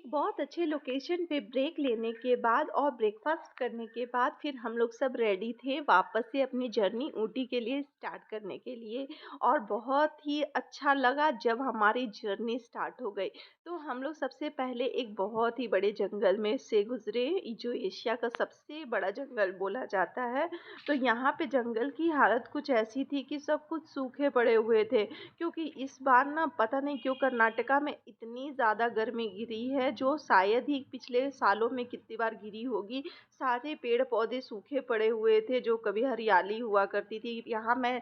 बहुत अच्छे लोकेशन पे ब्रेक लेने के बाद और ब्रेकफास्ट करने के बाद फिर हम लोग सब रेडी थे वापस से अपनी जर्नी ऊटी के लिए स्टार्ट करने के लिए। और बहुत ही अच्छा लगा जब हमारी जर्नी स्टार्ट हो गई। तो हम लोग सबसे पहले एक बहुत ही बड़े जंगल में से गुजरे, जो एशिया का सबसे बड़ा जंगल बोला जाता है। तो यहाँ पे जंगल की हालत कुछ ऐसी थी कि सब कुछ सूखे पड़े हुए थे, क्योंकि इस बार ना पता नहीं क्यों कर्नाटका में इतनी ज़्यादा गर्मी गिरी है, जो शायद ही पिछले सालों में कितनी बार गिरी होगी। सारे पेड़ पौधे सूखे पड़े हुए थे, जो कभी हरियाली हुआ करती थी। यहाँ मैं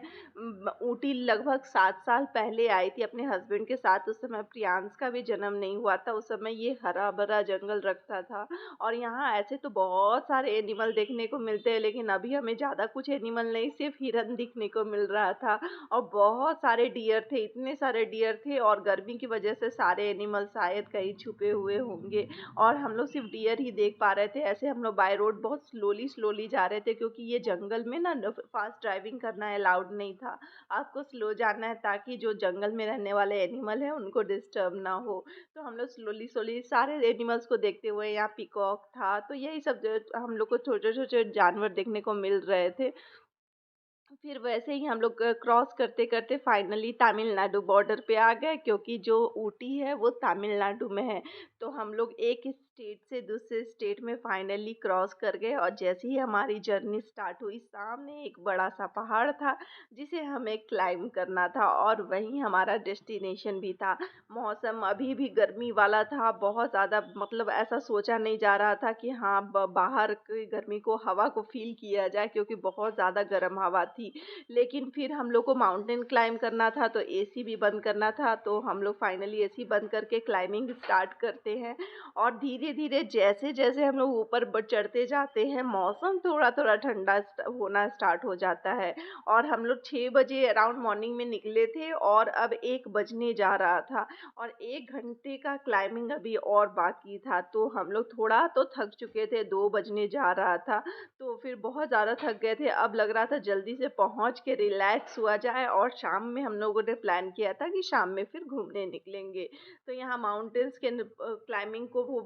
ऊटी लगभग 7 साल पहले आई थी अपने हस्बैंड के साथ। उस समय प्रियांश का भी जन्म नहीं हुआ था। उस समय ये हरा भरा जंगल रखता था। और यहाँ ऐसे तो बहुत सारे एनिमल देखने को मिलते हैं, लेकिन अभी हमें ज़्यादा कुछ एनिमल नहीं, सिर्फ हिरन दिखने को मिल रहा था। और बहुत सारे डियर थे, इतने सारे डियर थे, और गर्मी की वजह से सारे एनिमल शायद कहीं छुपे हुए होंगे। और हम लोग सिर्फ डियर ही देख पा रहे थे। ऐसे हम लोग बाय रोड बहुत स्लोली स्लोली जा रहे थे, क्योंकि ये जंगल में ना फास्ट ड्राइविंग करना अलाउड नहीं था। आपको स्लो जाना है, ताकि जो जंगल में रहने वाले एनिमल हैं उनको डिस्टर्ब ना हो। तो हम लोग स्लोली स्लोली सारे एनिमल्स को देखते हुए, यहाँ पीकॉक था, तो यही सब जो हम लोग को छोटे छोटे जानवर देखने को मिल रहे थे। फिर वैसे ही हम लोग क्रॉस करते-करते फाइनली तमिलनाडु बॉर्डर पे आ गए, क्योंकि जो ऊटी है वो तमिलनाडु में है। तो हम लोग एक स्टेट से दूसरे स्टेट में फाइनली क्रॉस कर गए, और जैसे ही हमारी जर्नी स्टार्ट हुई, सामने एक बड़ा-सा पहाड़ था जिसे हमें क्लाइंब करना था, और वहीं हमारा डेस्टिनेशन भी था। मौसम अभी भी गर्मी वाला था, बहुत ज़्यादा, मतलब ऐसा सोचा नहीं जा रहा था कि हाँ, बाहर की गर्मी को, हवा को फ़ील किया जाए, क्योंकि बहुत ज़्यादा गर्म हवा थी। लेकिन फिर हम लोग को माउंटेन क्लाइंब करना था, तो एसी भी बंद करना था। तो हम लोग फाइनली एसी बंद करके क्लाइंबिंग स्टार्ट करते हैं। और धीरे-धीरे जैसे-जैसे हम लोग ऊपर चढ़ते जाते हैं, मौसम थोड़ा-थोड़ा ठंडा होना स्टार्ट हो जाता है। और हम लोग 6 बजे अराउंड मॉर्निंग में निकले थे, और अब 1 बजने जा रहा था, और 1 घंटे का क्लाइंबिंग अभी और बाकी था। तो हम लोग थोड़ा तो थक चुके थे, 2 बजने जा रहा था। तो फिर बहुत ज़्यादा थक गए थे। अब लग रहा था जल्दी से पहुँच के रिलैक्स हुआ जाए, और शाम में हम लोगों ने प्लान किया था कि शाम में फिर घूमने निकलेंगे। तो यहाँ माउंटेन्स के क्लाइंबिंग को वो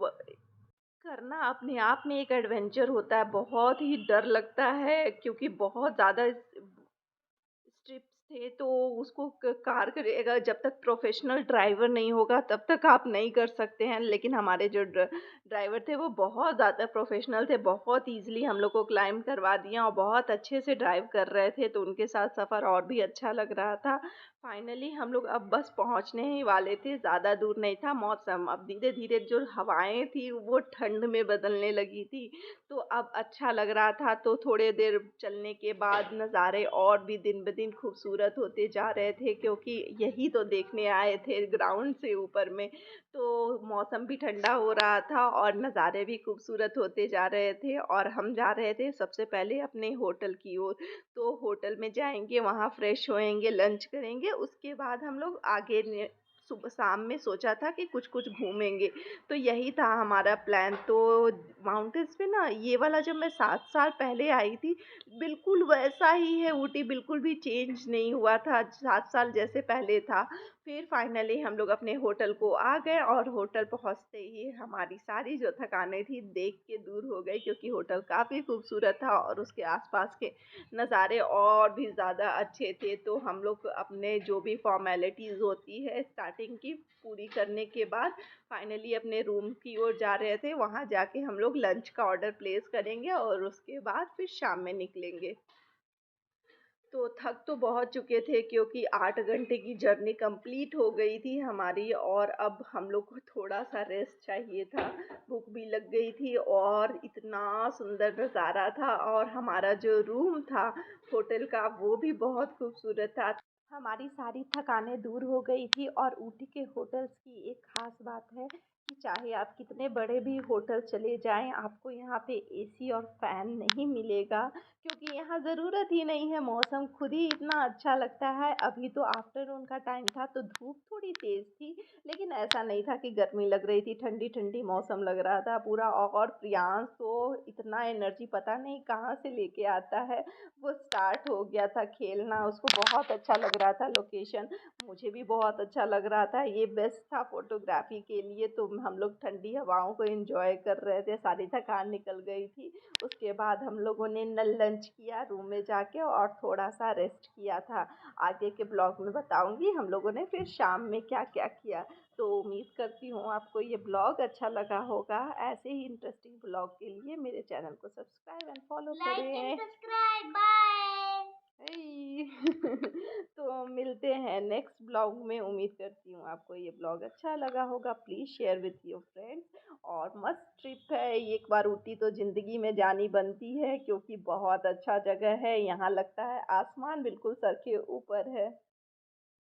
करना अपने आप में एक एडवेंचर होता है। बहुत ही डर लगता है, क्योंकि बहुत ज़्यादा स्ट्रिप्स थे, तो उसको कार करेगा, जब तक प्रोफेशनल ड्राइवर नहीं होगा तब तक आप नहीं कर सकते हैं। लेकिन हमारे जो ड्राइवर थे वो बहुत ज़्यादा प्रोफेशनल थे, बहुत इजीली हम लोग को क्लाइंब करवा दिया, और बहुत अच्छे से ड्राइव कर रहे थे, तो उनके साथ सफ़र और भी अच्छा लग रहा था। फाइनली हम लोग अब बस पहुंचने ही वाले थे, ज़्यादा दूर नहीं था। मौसम अब धीरे धीरे, जो हवाएं थी वो ठंड में बदलने लगी थी, तो अब अच्छा लग रहा था। तो थोड़े देर चलने के बाद नज़ारे और भी दिन ब दिन खूबसूरत होते जा रहे थे, क्योंकि यही तो देखने आए थे ग्राउंड से ऊपर में। तो मौसम भी ठंडा हो रहा था, और नज़ारे भी खूबसूरत होते जा रहे थे, और हम जा रहे थे सबसे पहले अपने होटल की ओर। तो होटल में जाएंगे, वहाँ फ्रेश होएंगे, लंच करेंगे, उसके बाद हम लोग आगे सुबह शाम में सोचा था कि कुछ कुछ घूमेंगे। तो यही था हमारा प्लान। तो माउंटेन्स पे ना, ये वाला जब मैं 7 साल पहले आई थी, बिल्कुल वैसा ही है ऊटी, बिल्कुल भी चेंज नहीं हुआ था, 7 साल जैसे पहले था। फिर फाइनली हम लोग अपने होटल को आ गए, और होटल पहुंचते ही हमारी सारी जो थकानें थी देख के दूर हो गई, क्योंकि होटल काफ़ी खूबसूरत था, और उसके आसपास के नज़ारे और भी ज़्यादा अच्छे थे। तो हम लोग अपने जो भी फॉर्मेलिटीज़ होती है स्टार्टिंग की, पूरी करने के बाद फाइनली अपने रूम की ओर जा रहे थे। वहाँ जाके हम लोग लंच का ऑर्डर प्लेस करेंगे, और उसके बाद फिर शाम में निकलेंगे। तो थक तो बहुत चुके थे, क्योंकि 8 घंटे की जर्नी कंप्लीट हो गई थी हमारी, और अब हम लोग को थोड़ा-सा रेस्ट चाहिए था। भूख भी लग गई थी, और इतना सुंदर नज़ारा था, और हमारा जो रूम था होटल का, वो भी बहुत खूबसूरत था। हमारी सारी थकानें दूर हो गई थी। और ऊटी के होटल्स की एक ख़ास बात है कि चाहे आप कितने बड़े भी होटल चले जाएँ, आपको यहाँ पे एसी और फ़ैन नहीं मिलेगा, क्योंकि यहाँ ज़रूरत ही नहीं है। मौसम खुद ही इतना अच्छा लगता है। अभी तो आफ्टरनून का टाइम था, तो धूप थोड़ी तेज़ थी, लेकिन ऐसा नहीं था कि गर्मी लग रही थी, ठंडी-ठंडी मौसम लग रहा था पूरा। और प्रियांश तो इतना एनर्जी पता नहीं कहाँ से लेके आता है, वो स्टार्ट हो गया था खेलना, उसको बहुत अच्छा लग रहा था लोकेशन। मुझे भी बहुत अच्छा लग रहा था, ये बेस्ट था फ़ोटोग्राफ़ी के लिए। तो हम लोग ठंडी हवाओं को एंजॉय कर रहे थे, सारी थकान निकल गई थी। उसके बाद हम लोगों ने न लंच किया रूम में जाके और थोड़ा-सा रेस्ट किया था। आगे के ब्लॉग में बताऊँगी हम लोगों ने फिर शाम में क्या-क्या किया। तो उम्मीद करती हूँ आपको ये ब्लॉग अच्छा लगा होगा। ऐसे ही इंटरेस्टिंग ब्लॉग के लिए मेरे चैनल को subscribe and follow like and करें। Subscribe bye. hey! तो मिलते हैं नेक्स्ट ब्लॉग में। उम्मीद करती हूँ आपको ये ब्लॉग अच्छा लगा होगा। Please share with your friends और मस्त ट्रिप है। एक बार ऊटी तो ज़िंदगी में जानी बनती है क्योंकि बहुत अच्छा जगह है। यहाँ लगता है आसमान बिल्कुल सर के ऊपर है।